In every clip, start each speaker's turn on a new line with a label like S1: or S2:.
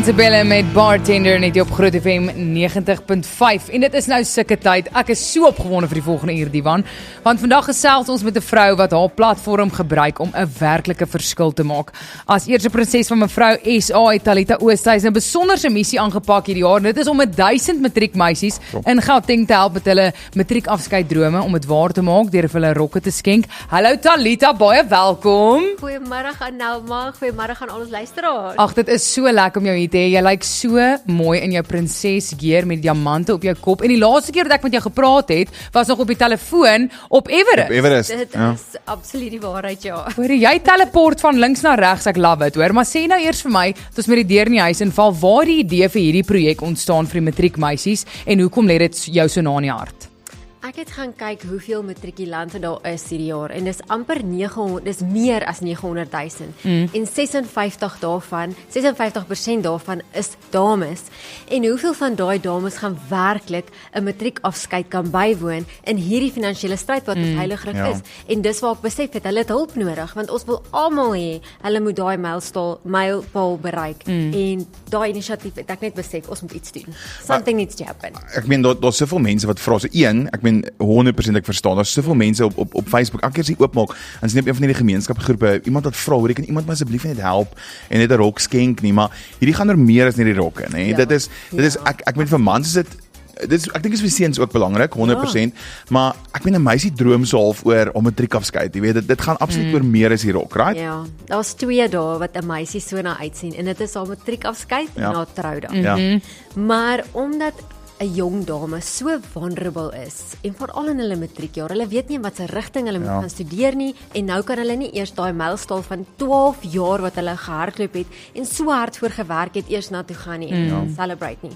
S1: Isabelle met Bartender net op Groot FM 90.5 en dit is nou sulke tyd, ek is so opgewonde vir die volgende uur Diwan, want vandag gesels ons met 'n vrou wat haar platform gebruik om 'n werklike verskil te maak. As eerste prinses van mevrou SA het Talita Oosthuizen 'n besonderse missie aangepak hierdie jaar, en dit is om 1000 matriekmeisies in Gauteng te help met hulle matriekafskeid-drome om dit waar te maak deur vir hulle rokke te skenk. Hallo Talita, baie welkom.
S2: Goeiemôre aan Nelma, goeiemôre aan al ons luisteraars.
S1: Ag, dit is so lekker om jou hier te hê. Jy lyk so mooi in jou prinsesgear met diamante op jou kop. En die laaste keer dat ek met jou gepraat het, was nog op die telefoon op Everest.
S3: Op Everest,
S2: Dit
S3: ja.
S2: is absoluut die waarheid, ja.
S1: Hoor jy teleport van links na regs, ek love it hoor. Maar sê nou eers vir my, dat ons met die deur in die huis inval, waar die idee vir hierdie projek ontstaan vir die matriekmeisies en hoekom lê dit jou so na in die hart?
S2: Ek het gaan kyk hoeveel matrikulante daar is hierdie jaar en dis amper 900, dis meer as 900,000. En 56% daarvan is dames. En hoeveel van daai dames gaan werklik 'n matriekafskeid kan bywoon in hierdie finansiële stryd wat heiliglik
S3: ja.
S2: is. En dis waar ek besef het, hulle het hulp nodig want ons wil almal hê hulle moet daai mylpaal bereik. En daai inisiatief het ek net besef ons moet iets doen. Something needs to happen.
S3: Ek meen, daar's soveel mense wat vra, so ek meen 100% ek verstaan, daar's soveel mense op Facebook, elke keer as jy oopmaak, en sien op een van die gemeenskapsgroepe, iemand wat vra, hoor, kan iemand my asseblief net help, en net 'n rok skenk nie, maar hierdie gaan er meer as net die rokke, nee,
S2: Ja,
S3: dit is, ek meen vir mans is dit, ek dink is vir seuns ook belangrik, 100%, maar ek meen 'n meisie droom so half oor om 'n matriekafskeid, jy weet, dit gaan absoluut oor meer as die rok, right?
S2: Ja, daar's 2 dae wat 'n meisie so na uitsien en dit is haar matriekafskeid en haar troudag.
S3: Ja.
S2: Maar omdat 'n jong dame so vulnerable is en veral in hulle matriekjaar, hulle weet nie wat se rigting hulle moet gaan studeer nie en nou kan hulle nie eers daai mylpaal van 12 jaar wat hulle gehardloop het en so hard voor gewerk het eers na toe gaan nie en celebrate nie.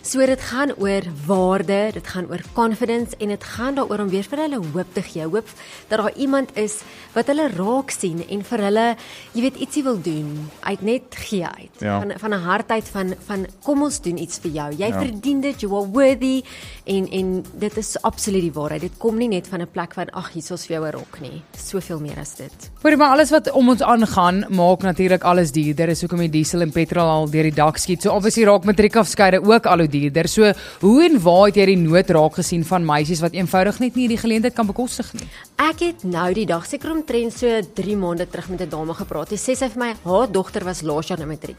S2: So dit gaan oor waarde, dit gaan oor confidence en dit gaan daaroor om weer vir hulle hoop te gee, hoop dat daar iemand is wat hulle raak sien en vir hulle, jy weet, ietsie wil doen, uit net gee uit, van 'n hart uit van kom ons doen iets vir jou, jy verdien dit, you are worthy, en dit is absoluut die waarheid, dit kom nie net van 'n plek van, ag, hier is vir jou 'n rok nie, soveel meer as dit.
S1: Hoor, maar alles wat om ons aangaan, maak natuurlik alles duurder, is hoekom die diesel en petrol al deur die dak skiet, so obviously raak matriekafskeide ook al hoe duurder, so hoe en waar het jy die nood raak gesien van meisies wat eenvoudig net nie die geleentheid kan bekostig nie?
S2: Ek het nou die dag, seker omtrent so 3 maande terug met 'n dame gepraat. Sy sê vir my, haar dogter was laas jaar na matriek.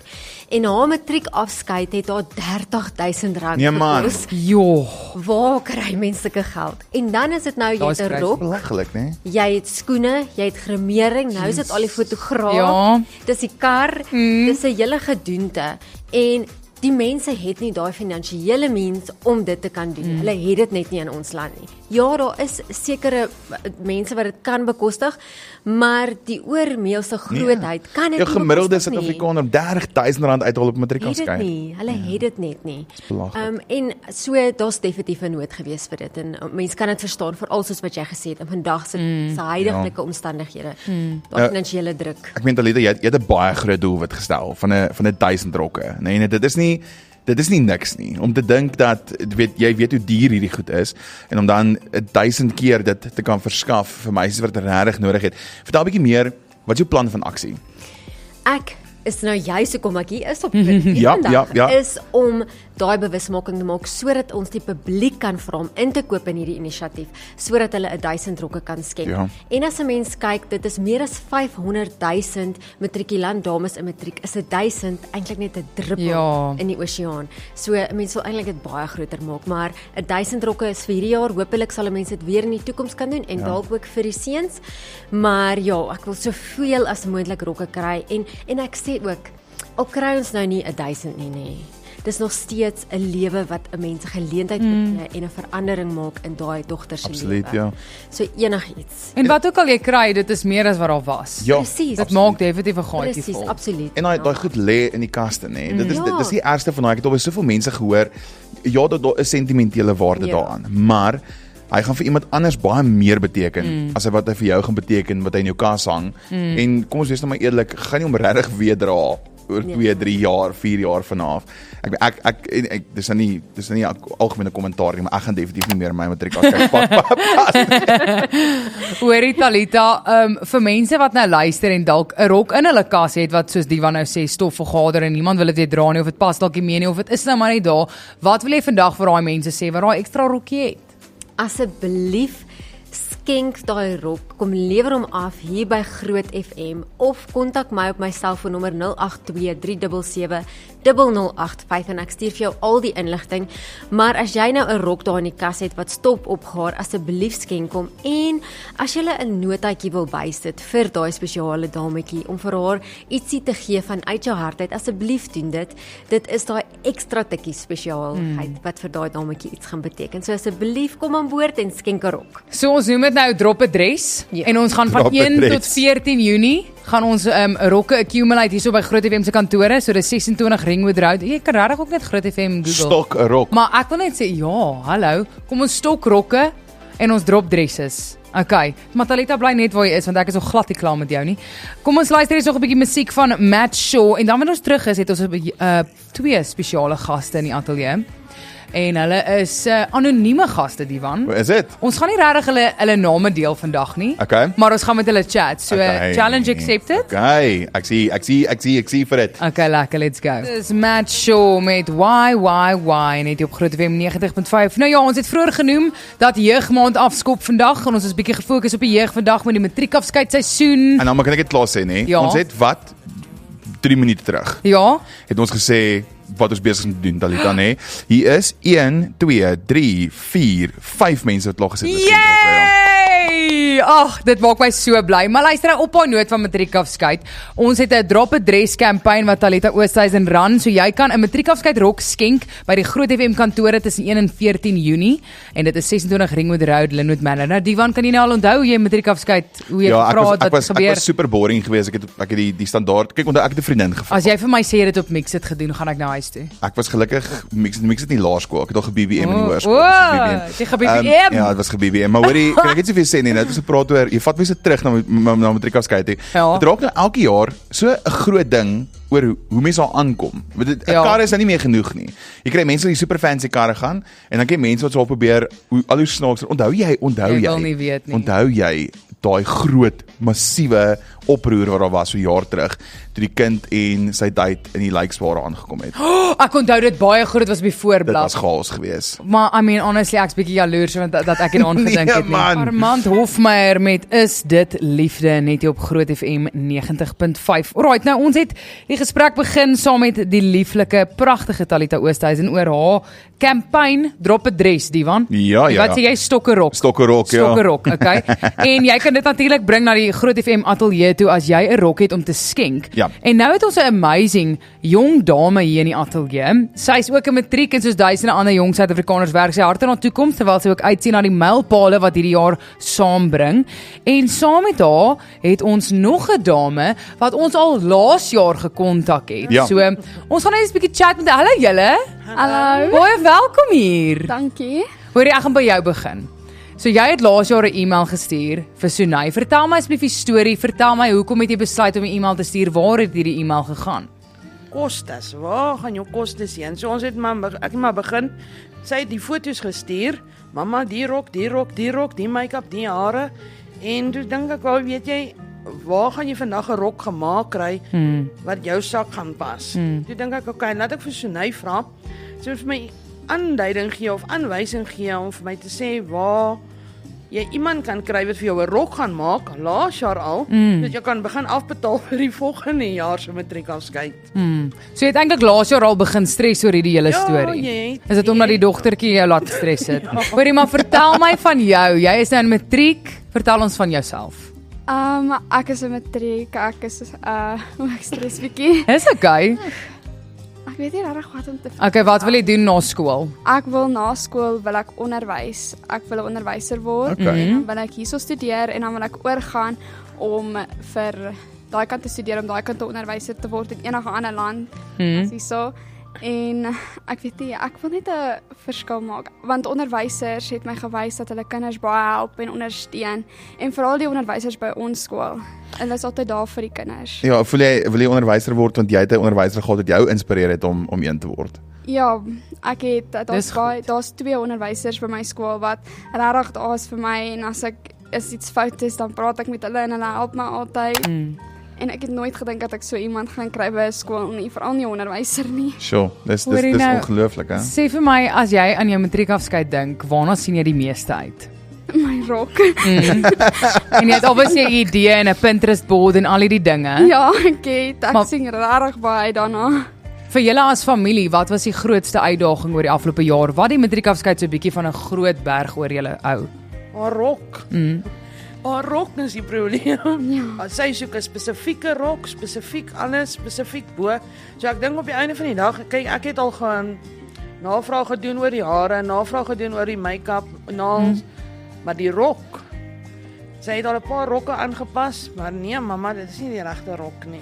S2: En haar matriekafskeid het haar R30,000
S3: Nee man,
S2: gekos.
S1: Jo,
S2: Waar kry mense sulke geld? En dan is dit nou, jy het 'n rok,
S3: belaglik, nee?
S2: jy het skoene, jy het gremering, nou is dit al die fotograaf,
S1: Ja.
S2: dis die kar, dis 'n hele gedoente. En die mense het nie daai finansiële means om dit te kan doen. Hulle het dit net nie in ons land nie. Ja, daar is sekere mense wat dit kan bekostig, maar die oormeelse grootheid kan dit
S3: Jou
S2: nie
S3: gemiddelde
S2: bekostig nie.
S3: Suid-Afrikaner R30,000 uithaal op 'n
S2: Het
S3: matriekafskeid.
S2: dit nie, hulle het dit net nie.
S3: belaglik.
S2: En so, daar's definitief 'n nood gewees vir dit en mense kan dit verstaan, veral soos wat jy gesê het, in vandag se huidige omstandighede, daai finansiële druk.
S3: Ek meen Talita, jy het 'n baie groot doelwit gestel van 'n 1000 rokke. Nee, en dit is nie niks nie. Om te dink dat jy weet hoe duur hierdie goed is en om dan 1000 keer dit te kan verskaf vir meisies wat dit regtig nodig het. Vertel 'n bietjie meer, wat is jou plan van aksie?
S2: Ek is nou juist hoekom ek hier is op vandag, is om daai bewusmaking te maak sodat ons die publiek kan vra om in te koop in hierdie inisiatief sodat hulle 1000 rokke kan skenk.
S3: Ja.
S2: En as 'n mens kyk, dit is meer as 500,000 matrikulant dames in matriek, is 1000 eintlik net 'n druppel in die oseaan. So 'n mens wil eintlik dit baie groter maak, maar 1000 rokke is vir hierdie jaar, hopelik sal 'n mens dit weer in die toekoms kan doen en dalk ook vir die seuns. Maar ja, ek wil soveel as moontlik rokke kry en ek sê ook, al kry ons nou nie 1000 nie. Dis nog steeds 'n lewe wat 'n mens geleentheid gee en 'n verandering maak in daai dogter se lewe.
S3: Absoluut, ja.
S2: So enigiets.
S1: en wat ook al jy kry, dit is meer as wat daar was.
S3: Ja,
S2: Presies.
S1: Dit maak definitief 'n gaatjie
S2: Presies,
S1: vol.
S2: absoluut.
S3: En daai goed lê in die kaste, nê. Dit is die ergste van daai. Ek het al by soveel mense gehoor, ja, daar is sentimentele waarde daaraan, maar hy gaan vir iemand anders baie meer beteken as wat hy vir jou gaan beteken wat hy in jou kas hang. En kom ons wees nou maar eerlik, gaan nie om regtig weer dra oor 2, 3 jaar, 4 jaar vanaf. Ek dis nou nie algemene kommentaar nie, maar ek gaan definitief nie meer my matriekafskeid pak.
S1: Hoorie Talita, vir mense wat nou luister en dalk 'n rok in hulle kas het wat soos Diva nou sê stof vergader en niemand wil dit weer dra nie of dit pas dalk nie meer nie of dit is nou maar net daar. Wat wil jy vandag vir daai mense sê wat daai ekstra rokkie het?
S2: Asseblief skenk daai rok, kom lewer hom af hier by Groot FM of kontak my op my selfoonnommer 082-377-0085 en ek stuur vir jou al die inligting. Maar as jy nou 'n rok daar in die kas het wat stop opgaar, asseblief skenk hom. En as jy 'n notaatjie wil bysit vir daai spesiale dametjie om vir haar ietsie te gee van uit jou hart uit, asseblief doen dit. Dit is daai ekstra tikkie spesiaalheid wat vir daai dametjie iets gaan beteken. So asseblief kom aan boord en skenk 'n rok.
S1: So ons noem dit nou drop 'n dress en ons gaan van
S3: Drop 'n
S1: 1 tot
S3: dress.
S1: 14 Junie gaan ons rokke accumulate hierso by Groot FM se kantore, so dis 26 Ringwood Road. Jy kan regtig ook net Groot FM Google.
S3: Stok 'n rok.
S1: Maar ek wil net sê ja, hallo, kom ons stok rokke en ons drop dresses. Okay, maar Talita bly net waar jy is want ek is nog glad nie klaar met jou nie. Kom ons luister eens nog 'n bietjie musiek van Matt Shaw en dan wanneer ons terug is, het ons 2 spesiale gaste in die ateljee. En hulle is anonieme gaste, Divan.
S3: Is dit?
S1: Ons gaan nie regtig hulle name deel vandag nie.
S3: Okay.
S1: Maar ons gaan met hulle chat. So
S3: Okay.
S1: challenge accepted.
S3: Okay, ek sien vir dit.
S1: Okay, lekker, let's go. Dis Matt Shaw met Why net op Groot FM 90.5. Nou ja, ons het vroeër genoem dat jeugmaand afskop vandag en ons is bietjie gefokus op die jeug vandag met die matriekafskeidseisoen.
S3: En dan kan ek dit klaar sê, nê?
S1: Ja.
S3: Ons het wat 3 minute terug.
S1: Ja.
S3: Het ons gesê wat ons besig is om te doen, Talita, nê? Hier is 1, 2, 3, 4, 5 mense wat klaar gesit het.
S1: Yay! Ag, dit maak my so bly. Maar luister nou op haar noot van matriekafskeid. Ons het 'n drop a dress campaign wat Talita Oosthuizen run, so jy kan 'n matriekafskeid rok skenk by die Groot FM kantore tussen 1 en 14 Junie en dit is 26 Ringwood Road, Lynnwood Manor. Nou Divan, kan jy nou al onthou jy matriekafskeid hoe jy gevra het wat
S3: ek
S1: gebeur?
S3: was super boring geweest. Ek het die standaard. Kyk, onthou ek het 'n vriendin gevra.
S1: As jy vir my sê jy het dit op Mixit gedoen, gaan ek nou huis toe.
S3: Ek was gelukkig mix dit nie laerskool. Ek het al ge-BBM in die hoërskool.
S1: Jy ge-BBM?
S3: Ja, dit was ge-BBM. Maar hoorie, kan ek net soveel sê nie, nou het ons gepraat oor jy vat mense terug na matriekafskeid toe.
S1: Ja.
S3: Dit raak nou elke jaar so 'n groot ding oor hoe mense daar aankom. Want 'n kar is nou nie meer genoeg nie. Jy kry mense wat die super fancy karre gaan en dan kry mense wat so probeer al hoe snaaks. Onthou jy?
S1: Jy wil nie weet nie.
S3: Onthou jy daai groot massiewe oproer wat daar was so jaar terug toe die kind en sy date in die Lijksbare aangekom het.
S1: Ek onthou dit baie groot was op die
S3: Dit
S1: voorblad.
S3: was chaos geweest.
S1: Maar I mean honestly ek's bietjie jaloers want dat ek het aan gedink het nie.
S3: man.
S1: Armand Hofmeyer met Is dit liefde net hier op Groot FM 90.5. Alright, nou ons het die gesprek begin saam met die lieflike pragtige Talita Oosthuizen oor haar campaign drop a dress, Divan.
S3: Ja.
S1: Wat sê jy stokkerrok?
S3: Stokkerrok, ja.
S1: Stokkerrok, okay. En jy kan dit natuurlik bring na die Groot FM ateljee toe as jy 'n rok het om te skenk.
S3: Ja.
S1: En nou het ons 'n amazing jong dame hier in die ateljee. Sy is ook 'n matriek en soos duisende ander jong Suid-Afrikaners werk sy hard aan haar toekoms terwyl sy ook uitsien na die mylpale wat hierdie jaar saambring. En saam met haar het ons nog 'n dame wat ons al laas jaar gekontak het.
S3: Ja.
S1: So ons gaan net 'n bietjie chat met hallo julle.
S4: Hallo.
S1: Baie welkom hier.
S4: Dankie.
S1: Hoorie, ek gaan by jou begin. So jy het laas jaar 'n e-mail gestuur vir Sunay. Vertel my asseblief die storie. Vertel my hoekom het jy besluit om 'n e-mail te stuur? Waar het hierdie e-mail gegaan?
S5: Kostes, waar gaan jou kostes heen? So ons het ek het maar begin. Sy het die foto's gestuur. Mamma, die rok, die make-up, die hare. En toe dink ek, "Wel, weet jy, waar gaan jy vandag 'n rok gemaak kry wat jou sak gaan pas?" Toe dink ek, "Okay, laat ek vir Sunay vra." Sy het vir my aanduiding gee of aanwysing gee om vir my te sê waar jy iemand kan kry wat vir jou 'n rok gaan maak laas jaar al, dat jy kan begin afbetaal vir die volgende jaar se matriekafskeid.
S1: So jy het eintlik laas jaar al begin stres oor hierdie hele storie.
S5: jy het-
S1: Is dit omdat die dogtertjie jou laat stres het? Hoorie, maar vertel my van jou. Jy is nou in matriek. Vertel ons van jouself.
S4: Ek is 'n matriek. Ek is ek stres bietjie.
S1: Dis okay.
S4: Ek weet nie regtig wat om te
S1: Okay, wat wil jy doen na skool?
S4: Ek wil na skool wil ek onderwys. Ek wil 'n onderwyser word.
S3: Okay.
S4: En dan wil ek hierso studeer en dan wil ek oorgaan om vir daai kant te studeer om daai kant 'n onderwyser te word in enige ander land. Hierso. En ek weet nie, ek wil net 'n verskil maak want onderwysers het my gewys dat hulle kinders baie help en ondersteun en veral die onderwysers by ons skool. Hulle is altyd daar vir die kinders.
S3: Ja, wil jy onderwyser word want jy het 'n onderwyser gehad wat jou inspireer het om een te word?
S4: Ja, ek het
S1: Dis
S4: daar's 2 onderwysers by my skool wat regtig daar is vir my en as ek iets fout is dan praat ek met hulle en hulle help my altyd. En ek het nooit gedink dat ek so iemand gaan kry by 'n skool nie, veral nie 'n onderwyser nie.
S3: Sure, dis
S1: Hoorie nou,
S3: ongelooflik, hè?
S1: Sê vir my, as jy aan jou matriekafskeid dink, waarna sien jy die meeste uit?
S4: My rok.
S1: En jy het obviously 'n idee en 'n Pinterest board en al hierdie dinge.
S4: Ja, ek
S1: Maar-
S4: sien regtig baie uit daarna.
S1: Vir julle as familie, wat was die grootste uitdaging oor die afgelope jaar? Wat die matriekafskeid so 'n bietjie van 'n groot berg oor julle ou?
S5: Haar rok. Haar rok is die probleem. Ja. Sy soek 'n spesifieke rok, spesifiek alles, spesifiek bo. So ek dink op die einde van die dag, kyk, ek het al gaan navraag gedoen oor die hare, navraag gedoen oor die make-up, nails, maar die rok. Sy het al 'n paar rokke aangepas, maar nee mamma, dit is nie die regte rok nie.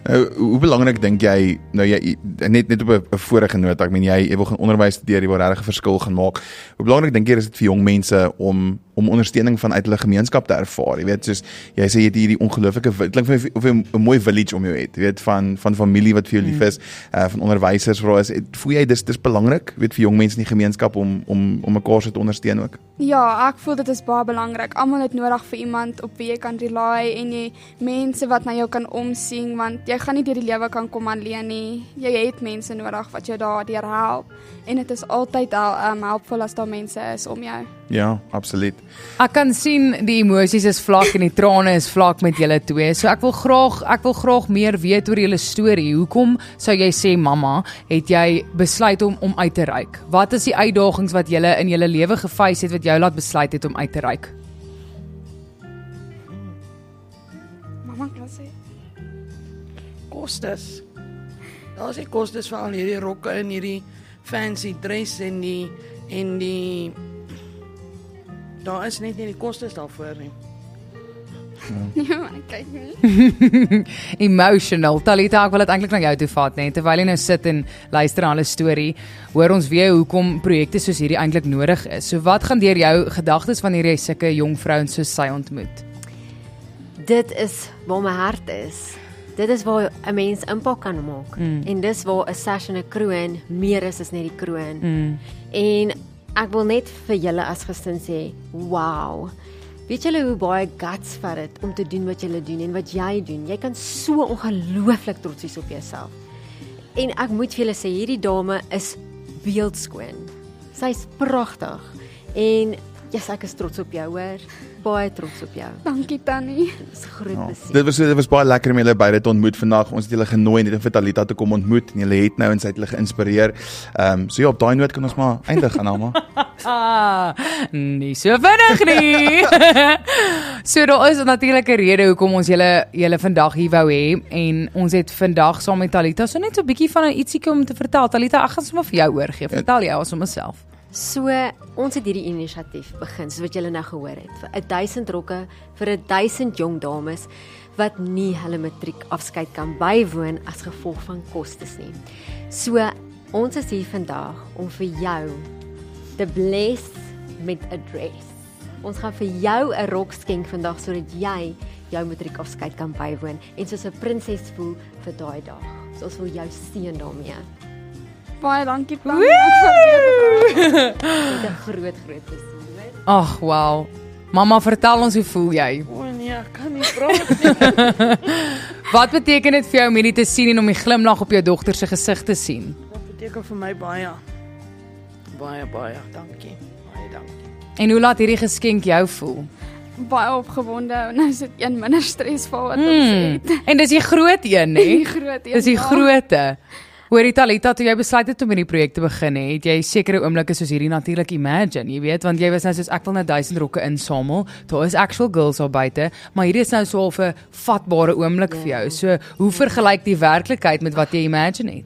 S3: Nou, hoe belangrik dink jy, nou jy net op 'n vorige noot, ek meen jy wil gaan onderwys studeer, jy wil regtig 'n verskil gaan maak. Hoe belangrik dink jy is dit vir jong mense om ondersteuning vanuit hulle gemeenskap te ervaar? Jy weet, soos jy sê jy het hierdie ongelooflike, dit klink vir my of jy 'n mooi village om jou het, jy weet, van familie wat vir jou lief is, van onderwysers, voel jy dis belangrik, weet, vir jong mense in die gemeenskap om mekaar so te ondersteun ook?
S4: Ja, ek voel dit is baie belangrik. Almal het nodig vir iemand op wie jy kan rely en jy mense wat na jou kan omsien want jy gaan nie deur die lewe kan kom alleen nie. Jy het mense nodig wat jou daardeur help en dit is altyd helpvol as daar mense is om jou.
S3: Ja, absoluut.
S1: Ek kan sien die emosies is vlak en die trane is vlak met julle twee. So ek wil graag meer weet oor julle storie. Hoekom sou jy sê mamma, het jy besluit om uit te reik? Wat is die uitdagings wat julle in julle lewe geface het wat jou laat besluit het om uit te reik?
S4: Mamma kan sê.
S5: Kostes. Daar is die kostes vir al hierdie rokke en hierdie fancy dress en die daar is net nie die kostes daarvoor nie.
S4: Ja, ek kyk nie.
S1: Emotional. Talita, ek wil dit eintlik na jou toe vat, net terwyl jy nou sit en luister aan 'n storie, hoor ons weer hoekom projekte soos hierdie eintlik nodig is. So wat gaan deur jou gedagtes wanneer jy sulke jong vrouens soos sy ontmoet?
S2: Dit is waar my hart is. Dit is waar 'n mens impak kan maak. En dis waar 'n Sash en 'n kroon meer is as net die kroon. En ek wil net vir julle as gesin sê, wow. Weet julle hoe baie guts vat dit om te doen wat julle doen en wat jy doen? Jy kan so ongelooflik trots wees op jouself. En ek moet vir julle sê, hierdie dame is beeldskoon. Sy's pragtig. En yes, ek is trots op jou, hoor. Baie trots op jou.
S4: Dankie Tannie.
S2: Dit is groot plesier.
S3: Dit was baie lekker om julle beide te ontmoet vandag. Ons het julle genooi net om vir Talita te kom ontmoet en julle het nou en sy het julle geïnspireer. So ja, op daai noot kan ons maar eindig aan almal.
S1: Nie so vinnig nie. So daar is natuurlik 'n rede hoekom ons julle vandag hier wou hê en ons het vandag saam met Talita so net so 'n bietjie van 'n ietsiekie om te vertel. Talita, ek gaan sommer vir jou oorgee. Vertel jou as homself.
S2: So, ons het hierdie inisiatief begin, soos wat julle nou gehoor het, vir 1000 rokke vir 1000 jong dames wat nie hulle matriekafskeid kan bywoon as gevolg van kostes nie. So, ons is hier vandag om vir jou te bless met 'n dress. Ons gaan vir jou 'n rok skenk vandag sodat jy jou matriekafskeid kan bywoon en soos 'n prinses voel vir daai dag. So ons wil jou seën daarmee.
S4: Baie dankie Tannie.
S2: Met 'n groot plesier.
S1: Ag, wow. Mamma, vertel ons, hoe voel jy?
S5: O nee, ek kan nie praat nie.
S1: Wat beteken dit vir jou om hierdie te sien en om die glimlag op jou dogter se gesig te sien?
S5: Dit beteken vir my baie. Baie, dankie. Baie dankie.
S1: En hoe laat hierdie geskenk jou voel?
S4: Baie opgewonde. Nou is dit een minder stresvol wat ons het.
S1: En dis die groot een, hè?
S4: Die groot een,
S1: Dis die
S4: ja.
S1: grootte. Hoorie Talita, toe jy besluit het om hierdie projek te begin, het jy sekere oomblikke soos hierdie natuurlik imagine, jy weet, want jy was nou soos ek wil nou 1000 rokke insamel. Daar is actual girls daar buite, maar hierdie is nou so 'n vatbare oomblik vir jou. So, hoe vergelyk die werklikheid met wat jy imagine het?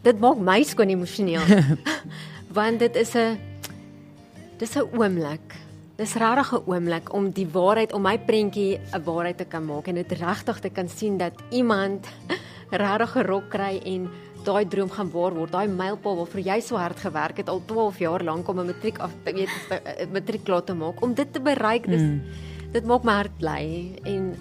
S2: Dit maak my skoon emosioneel. Want dit is 'n oomblik. Dis regtig 'n oomblik om die waarheid, om my prentjie 'n waarheid te kan maak en dit regtig te kan sien dat iemand regtig 'n rok kry en daai droom gaan waar word, daai mylpaal waarvoor jy so hard gewerk het al 12 jaar lank om 'n matriek klaar te maak, om dit te bereik, dit maak my hart bly en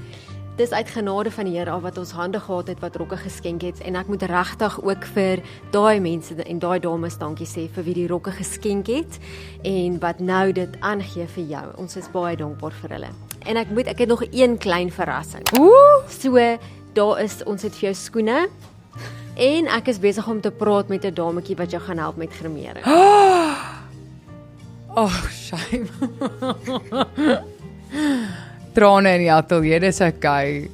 S2: dis uit genade van die Here af wat ons hande gehad het wat rokke geskenk het en ek moet regtig ook vir daai mense en daai dames dankie sê vir wie die rokke geskenk het en wat nou dit aangee vir jou. Ons is baie dankbaar vir hulle. En ek het nog een klein verrassing. So ons het vir jou skoene en ek is besig om te praat met 'n dametjie wat jou gaan help met gremering.
S1: Shame. Trane in die ateljee, dis okay.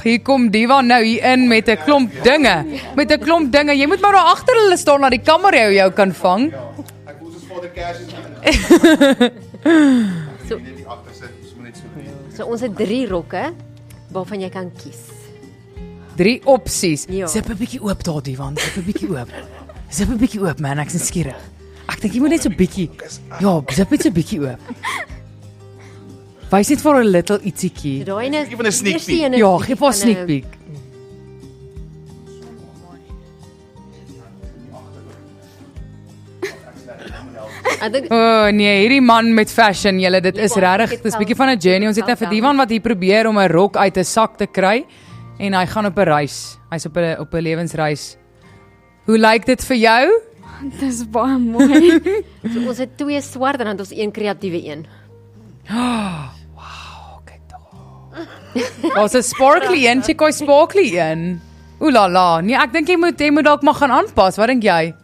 S1: Hier kom Divan nou hier in met 'n klomp dinge. Jy moet maar daar agter hulle staan na die kamera jou kan vang.
S3: Ja, ek wil soos Vader Cash
S2: So ons het 3 rokke waarvan jy kan kies.
S1: 3 opsies.
S2: Ja.
S1: Zip 'n bietjie oop daar, Divan. Zip 'n bietjie oop, man. Ek's skieurig. Ek dink jy moet net so bietjie. Ja, zip net so bietjie oop. Wys net vir 'n little ietsiekie.
S2: Daai is
S3: Gee van 'n sneak peek.
S1: Ja, gee vir 'n sneak peek. Nee, hierdie man met fashion, julle, dit is regtig, dis 'n bietjie van 'n journey. Ons het nou vir Divan wat hier probeer om 'n rok uit 'n sak te kry en hy gaan op 'n reis. Hy's op 'n lewensreis. Hoe lyk dit vir jou?
S4: Dis baie mooi.
S2: So ons het 2 swart en dan ons 1 kreatiewe een.
S1: Kyk daar. Daar's 'n sparkly een, check hy sparkly een. Ooh la la. Nee, ek dink jy moet dalk maar gaan aanpas. Wat dink jy?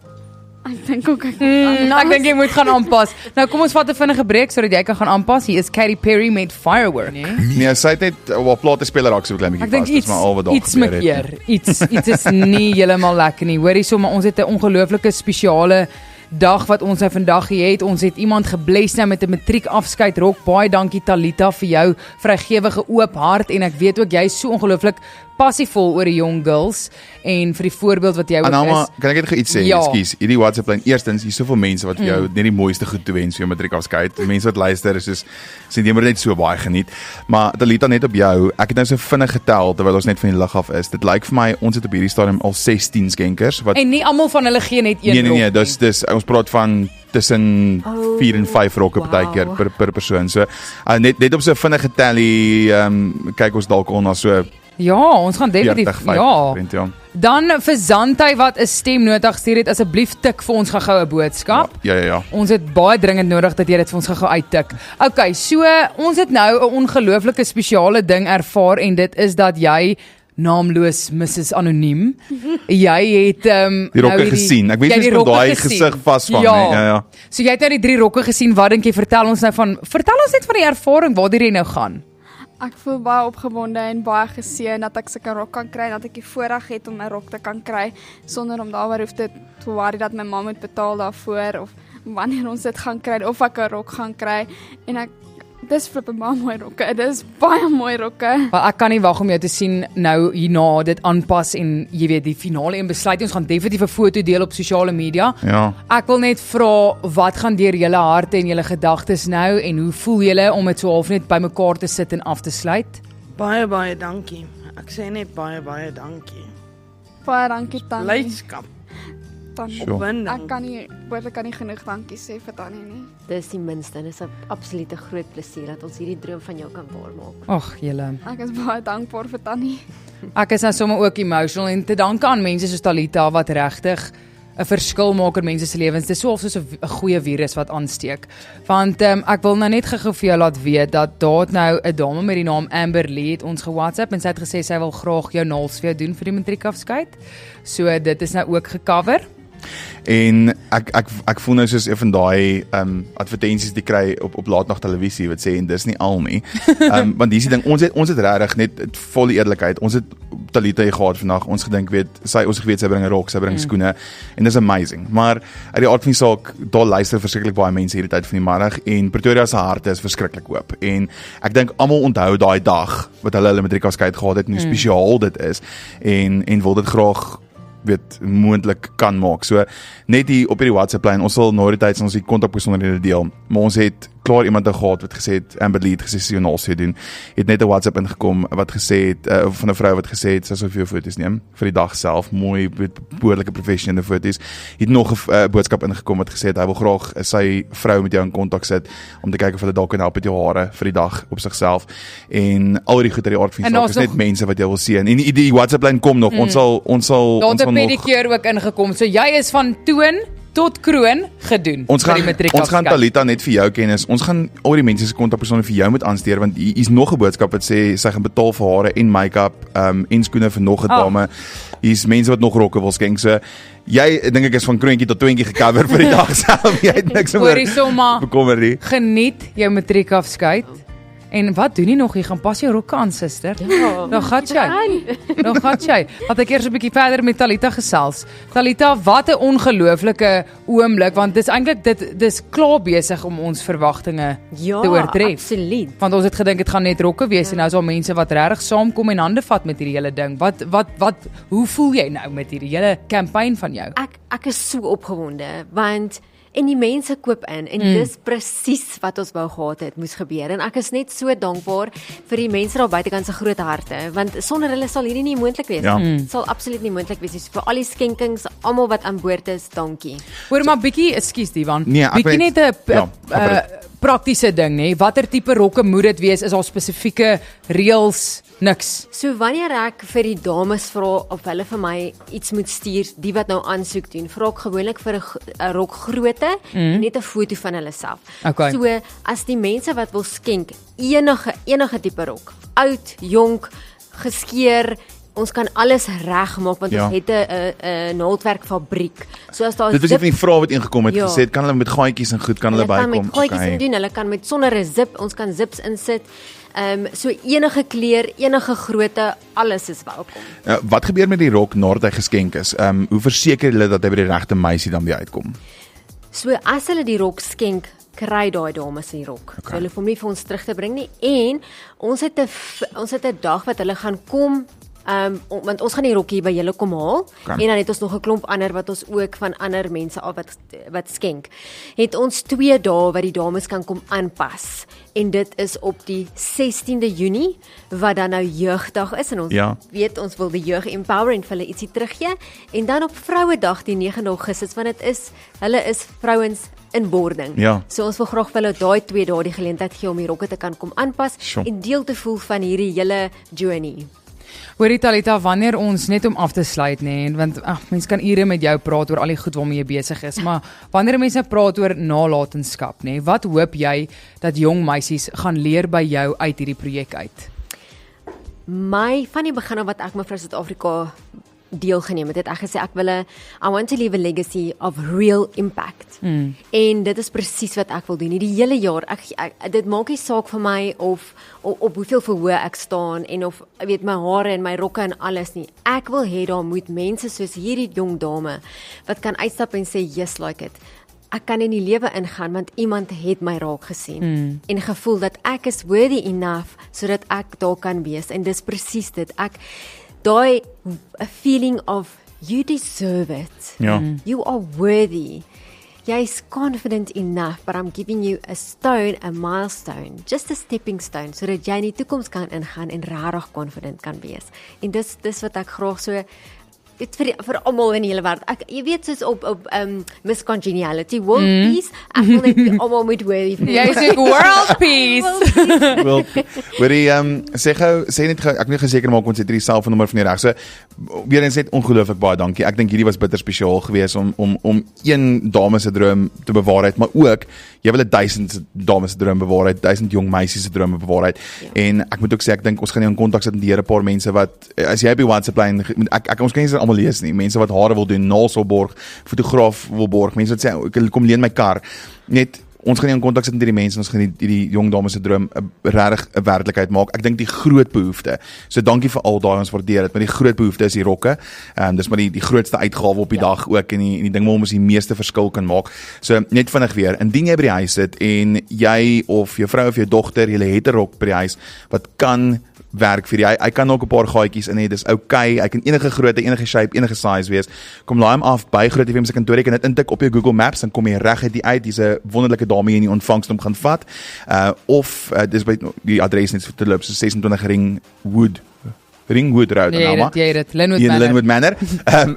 S4: Ek dink ook
S1: Ek dink jy moet gaan aanpas. Nou kom ons vat 'n vinnige breek sodat jy kan gaan aanpas. Hier is Katy Perry met Firework.
S3: Nee, sy het net op plate speler raak so 'n klein bietjie
S1: Ek dink
S3: vas. Dis maar al wat daar
S1: iets
S3: gebeur het.
S1: mekeer. Iets is nie heeltemal lekker nie. Hoorie sommer, ons het 'n ongelooflike spesiale dag wat ons nou vandag hier het. Ons het iemand gebless nou met 'n matriekafskeidrok. Baie dankie Talita vir jou vrygewige oop hart en ek weet ook jy is so ongelooflik passievol oor die jong girls en vir die voorbeeld wat jy ook
S3: Anama,
S1: is.
S3: kan ek net iets sê?
S1: Ja.
S3: Ekskuus. Hierdie WhatsApp lyn. Eerstens, hier is soveel mense wat vir jou net die mooiste goed toewens vir jou matriekafskeid. Mense wat luister is soos sien jy maar net so baie geniet. Maar Talita, net op jou. Ek het nou so vinnig getel terwyl ons net van die lig af is. Dit lyk vir my ons het op hierdie stadium al 16 skenkers wat
S1: En nie almal van hulle gee net een
S3: Nee,
S1: rok.
S3: dis ons praat van tussen 4 en 5 rokke partykeer per persoon. So net op so 'n vinnige tally kyk ons dalk al na so
S1: Ja, ons gaan definitief
S3: 40-50%, ja.
S1: Dan vir Zantay wat 'n stemnota gestuur het, asseblief tik vir ons gou-gou 'n boodskap.
S3: Ja.
S1: Ons het baie dringend nodig dat jy dit vir ons gou-gou uittik. Okay, so ons het nou 'n ongelooflike spesiale ding ervaar en dit is dat jy naamloos Mrs Anoniem. Jy het
S3: Die rokke gesien. Ek weet jy moet daai gesig vasvang, ja.
S1: So jy het nou die 3 rokke gesien. Wat dink jy? Vertel ons net van die ervaring waartoe jy nou gaan.
S4: Ek voel baie opgewonde en baie geseën dat ek sulke rok kan kry, dat ek die voorreg het om 'n rok te kan kry sonder om daaroor hoef te worry dat my ma moet betaal daarvoor of wanneer ons dit gaan kry of ek 'n rok gaan kry en dis flippe baie mooi rokke. Dis baie mooi rokke.
S1: Maar ek kan nie wag om jou te sien nou hierna dit aanpas en jy weet die finale en besluit ons gaan definitief 'n foto deel op sosiale media.
S3: Ja.
S1: Ek wil net vra wat gaan deur julle harte en julle gedagtes nou en hoe voel julle om dit so half net bymekaar te sit en af te sluit?
S5: Baie dankie. Ek sê net baie dankie.
S4: Baie dankie Tannie.
S5: Blydskap.
S4: Tannie.
S3: Sure.
S5: Opwinding.
S4: Ek kan nie genoeg dankie sê vir Tannie nie.
S2: Dis die minste, dis 'n absolute groot plesier dat ons hierdie droom van jou kan waarmaak.
S1: Ag, julle.
S4: Ek is baie dankbaar vir Tannie.
S1: Ek is nou sommer ook emotional en te danke aan mense soos Talita wat regtig 'n verskil maak in mense se lewens. Dis soos 'n goeie virus wat aansteek. Want ek wil nou net gou vir jou laat weet dat daar nou 'n dame met die naam Amber Lee het ons ge-WhatsApp en sy het gesê sy wil graag jou naels vir jou doen vir die matriekafskeid. So dit is nou ook gecover.
S3: En ek voel nou soos een van daai advertensies die kry op laatnag televisie wat sê en dis nie al nie. Want dis die ding, ons het regtig net volle eerlikheid. Ons het Talita hier gehad vandag. Ons gedink ons geweet sy bring 'n rok, sy bring skoene en dis amazing. Maar uit die aard van die saak, daar luister verskriklik baie mense hierdie tyd van die middag en Pretoria se harte is verskriklik oop. En ek dink almal onthou daai dag wat hulle matriekafskeid gehad het en hoe spesiaal dit is en wil dit graag moontlik kan maak. So net hier op hierdie WhatsApp lyn, ons sal na die tyd ons die kontakbesonderhede deel, maar ons het klaar iemand gehad wat gesê het, Amber Lee het gesê, sy jonaal sê doen, het net 'n WhatsApp ingekom, wat gesê het, van 'n vrou wat gesê het, sy sal vir jou foto's neem, vir die dag self, mooi, met behoorlike professionele foto's, het nog 'n boodskap ingekom wat gesê het, hy wil graag sy vrou met jou in kontak sit, om te kyk of hulle dalk kan help met jou hare, vir die dag op sigself, en al die goed uit die aard van die saak, is net mense wat jy wil sien, en die WhatsApp-lyn kom nog, ons sal
S1: daar het 'n pedicure ook ingekom, so jy is van toon tot kroon gedoen.
S3: Ons gaan Talita net vir jou kennis. Ons gaan al die mense se kontakpersone vir jou moet aansteer, want hier is nog 'n boodskap wat sê sy gaan betaal vir hare en make-up en skoene vir nog 'n dame. Hier's mense wat nog rokke wil skenk. So jy dink ek is van kroontjie tot twintjie gecover vir die dag self. Jy het niks meer bekommer nie.
S1: Geniet jou matriekafskeid. En wat doen jy nog? Jy gaan pas jou rokke aan, suster.
S2: Ja,
S1: dan gaan jy. Laat ek eers 'n bietjie verder met Talita gesels. Talita, wat 'n ongelooflike oomblik, want dis eintlik dis klaar besig om ons verwagtinge te oortref.
S2: Absoluut.
S1: Want ons het gedink dit gaan net rokke wees en nou is daar mense wat regtig saamkom en hande vat met hierdie hele ding. Hoe voel jy nou met hierdie hele kampanje van jou?
S2: Ek is so opgewonde, want en die mense koop in en dis presies wat ons wou gehad het moes gebeur en ek is net so dankbaar vir die mense daar buitekant se groot harte, want sonder hulle sal hierdie nie moontlik wees. Dit sal absoluut nie moontlik wees nie. So vir al die skenkings, almal wat aan boord is, dankie.
S1: Hoor maar bietjie, ekskuus Divan.
S3: Nee,
S1: bietjie net 'n praktiese ding, nê. Watter tipe rokke moet dit wees? Is daar spesifieke reëls? Niks.
S2: So wanneer ek vir die dames vra of hulle vir my iets moet stuur, die wat nou aansoek doen, vra ek gewoonlik vir 'n rokgrootte en net 'n foto van hulle self.
S1: Okay.
S2: So as die mense wat wil skenk enige tipe rok, oud, jonk, geskeur, ons kan alles regmaak want ons het 'n naaldwerkfabriek. So as daar
S3: dit was een van die vrae wat ingekom het gesê, kan hulle met gaatjies en goed kan hulle bykom.
S2: Hulle kan met gaatjies doen, hulle kan met sonder 'n zip, ons kan zips insit. So enige kleur, enige grootte, alles is welkom.
S3: Wat gebeur met die rok nadat hy geskenk is? Hoe verseker hulle dat hy by die regte meisie dan weer uitkom?
S2: So as hulle die rok skenk, kry daai dames die rok. So hulle hoef hom nie vir ons terug te bring nie. En ons het 'n dag wat hulle gaan kom, want ons gaan die rokkie by julle kom haal en dan het ons nog 'n klomp ander wat ons ook van ander mense af wat skenk. Het ons 2 dae wat die dames kan kom aanpas. En dit is op die 16de Junie wat dan nou jeugdag is en ons weet ons wil die jeug empower en vir hulle ietsie teruggee. En dan op Vrouedag die 9de Augustus want hulle is vrouens in boarding. So ons wil graag vir hulle daai 2 dae die geleentheid gee om die rokke te kan kom aanpas en deel te voel van hierdie hele journey.
S1: Hoorie Talita, wanneer ons net om af te sluit want mense kan ure met jou praat oor al die goed waarmee jy besig is, maar wanneer mense praat oor nalatenskap, wat hoop jy dat jong meisies gaan leer by jou uit hierdie projek uit?
S2: Van die begin af wat ek mevrou Suid-Afrika deelgeneem het ek gesê ek wil I want to leave a legacy of real impact. En dit is presies wat ek wil doen. Die hele jaar dit maak nie saak vir my of op hoeveel verhoog ek staan en of weet my hare en my rokke en alles nie. Ek wil hê daar moet mense soos hierdie jong dame wat kan uitstap en sê yes like it. Ek kan in die lewe ingaan want iemand het my raak gesien en gevoel dat ek is worthy enough sodat ek daar kan wees en dis presies dit. Daai a feeling of you deserve it. You are worthy. Jy's confident enough, but I'm giving you a stone, a milestone, just a stepping stone, sodat jy in die toekoms kan ingaan en regtig confident kan wees. En dis wat ek graag so dit vir almal in die hele wêreld. Jy weet soos op Miss Congeniality, world peace, ek wil net almal moet worthy voel.
S1: Jy sê world peace.
S3: Wel, sê net ek moet geseker maak ons het hierdie selfoonnommer van die reg. So weer eens net ongelooflik baie dankie. Ek dink hierdie was bitter spesiaal geweest om een dame se droom te bewaarheid, maar ook jy wil 1000 dames se droom bewaarheid, 1000 jong meisies se drome bewaarheid. En ek moet ook sê ek dink ons gaan nie in kontak sit met die 'n paar mense wat as jy by WhatsApp lyn ons kan nie almal lees nie. Mense wat hare wil doen, naels wil borg, fotograaf wil borg, mense wat sê ek kom leen my kar. Net ons gaan nie in kontak sit met hierdie mense, ons gaan die jong dames se droom regtig 'n werklikheid maak. Ek dink die groot behoefte. So dankie vir al daai ons waardeer dit, maar die groot behoefte is die rokke. Dis maar die grootste uitgawe op die dag ook en die ding waarom ons die meeste verskil kan maak. So net vinnig weer, indien jy by die huis sit en jy of jou vrou of jou dogter, julle het 'n rok by die huis wat kan werk vir jy. Hy kan ook 'n paar gaatjies in hê, dis okay. Hy kan enige grootte, enige shape, enige size wees. Kom laai hom af by Groot FM se kantoor, jy kan dit intik op jou Google Maps, dan kom jy reg uit die uit. Dis 'n wonderlike dame in die ontvangs om gaan vat. Dis by die adres net te loop, so 26 Ringwood Road
S1: Nee, dit
S3: Linwood Manor.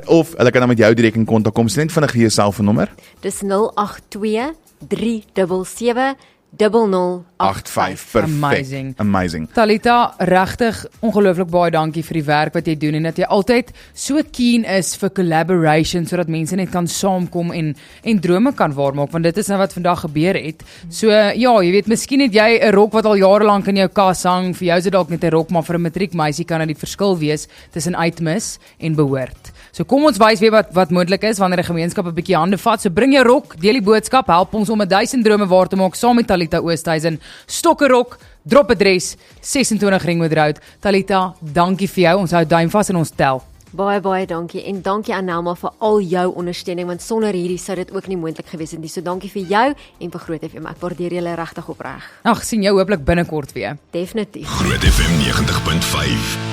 S3: Of hulle kan dan met jou direk in kontak kom. Sien net vinnig jou selfoonnommer.
S2: Dis 082 377 0085.
S3: Perfek. Amazing.
S1: Talita, regtig ongelooflik baie dankie vir die werk wat jy doen en dat jy altyd so keen is vir collaboration sodat mense net kan saamkom en drome kan waarmaak, want dit is nou wat vandag gebeur het. So ja, jy weet, miskien het jy 'n rok wat al jare lank in jou kas hang, vir jou is dit dalk net 'n rok, maar vir 'n matriekmeisie kan dit die verskil wees tussen uitmis en behoort. So kom ons wys weer wat moontlik is wanneer 'n gemeenskap 'n bietjie hande vat. So bring jou rok, deel die boodskap, help ons om 1000 drome waar te maak saam met Talita Oosthuizen. Stokkerrok, drop adres 26 Ringwood Road. Talita, dankie vir jou. Ons hou duim vas en ons tel.
S2: Baie dankie en dankie aan Nelma vir al jou ondersteuning, want sonder hierdie sou dit ook nie moontlik gewees het nie. So dankie vir jou en vir Groot FM. Ek waardeer julle regtig opreg.
S1: Ag, sien jou hopelik binnekort weer.
S2: Definitief.
S6: Groot FM 90.5